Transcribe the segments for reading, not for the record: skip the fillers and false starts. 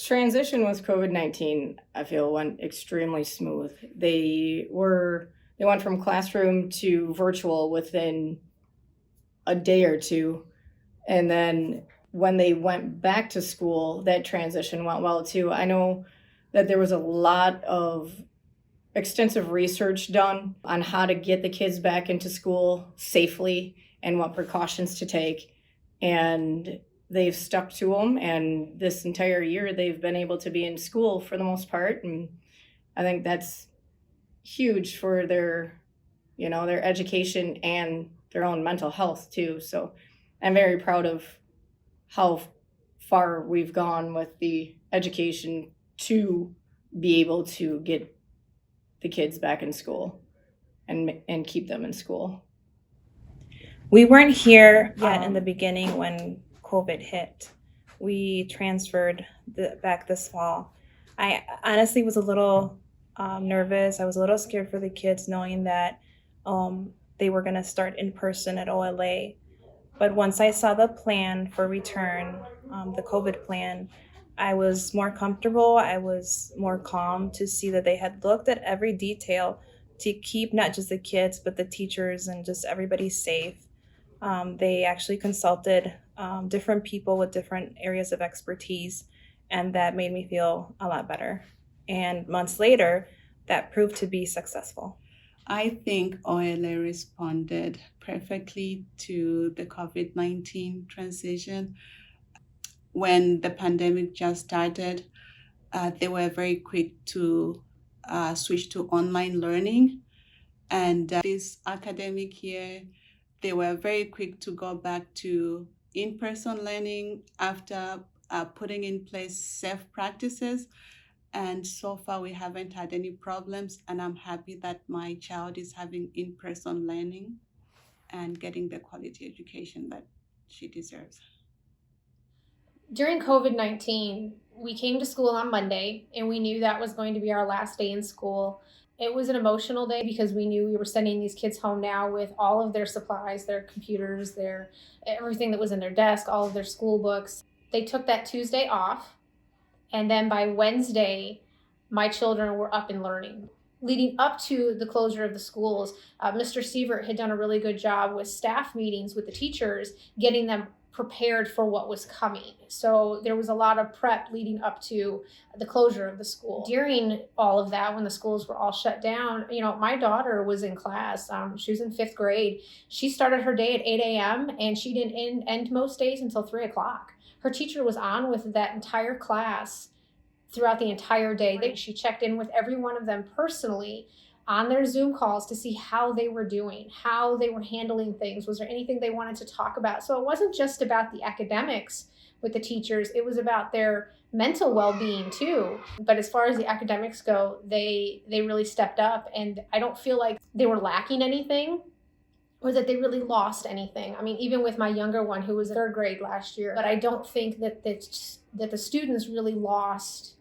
Transition with COVID-19, I feel, went extremely smooth. They went from classroom to virtual within a day or two. And then when they went back to school, that transition went well too. I know that there was a lot of extensive research done on how to get the kids back into school safely and what precautions to take. And they've stuck to them. And this entire year, they've been able to be in school for the most part. And I think that's huge for their education and their own mental health too. So I'm very proud of how far we've gone with the education to be able to get the kids back in school and keep them in school. We weren't here yet in the beginning when COVID hit. We transferred back this fall. I honestly was a little nervous. I was a little scared for the kids knowing that they were going to start in person at OLA. But once I saw the plan for return, the COVID plan, I was more comfortable. I was more calm to see that they had looked at every detail to keep not just the kids, but the teachers and just everybody safe. They actually consulted different people with different areas of expertise, and that made me feel a lot better. And months later, that proved to be successful. I think OLA responded perfectly to the COVID-19 transition. When the pandemic just started, they were very quick to switch to online learning. And this academic year, they were very quick to go back to in-person learning after putting in place safe practices. And so far, we haven't had any problems. And I'm happy that my child is having in-person learning and getting the quality education that she deserves. During COVID-19, we came to school on Monday, and we knew that was going to be our last day in school. It was an emotional day because we knew we were sending these kids home now with all of their supplies, their computers, everything that was in their desk, all of their school books. They took that Tuesday off, and then by Wednesday, my children were up and learning. Leading up to the closure of the schools, Mr. Sievert had done a really good job with staff meetings with the teachers, getting them prepared for what was coming. So there was a lot of prep leading up to the closure of the school. During all of that, when the schools were all shut down, my daughter was in class. She was in 5th grade. She started her day at 8 a.m. and she didn't end most days until 3 o'clock. Her teacher was on with that entire class throughout the entire day. She checked in with every one of them personally on their Zoom calls to see how they were doing, how they were handling things. Was there anything they wanted to talk about? So it wasn't just about the academics with the teachers, it was about their mental well-being too. But as far as the academics go, they really stepped up, and I don't feel like they were lacking anything or that they really lost anything. I mean, even with my younger one who was in 3rd grade last year, but I don't think that the students really lost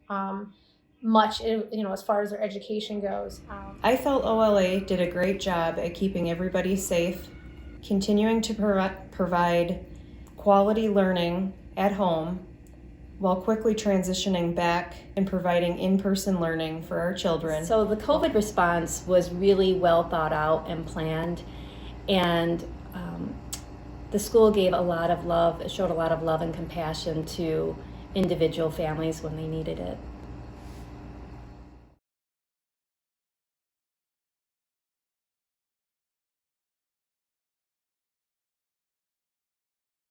much, as far as their education goes. I felt OLA did a great job at keeping everybody safe, continuing to provide quality learning at home, while quickly transitioning back and providing in-person learning for our children. So the COVID response was really well thought out and planned, and the school gave a lot of love, showed a lot of love and compassion to individual families when they needed it.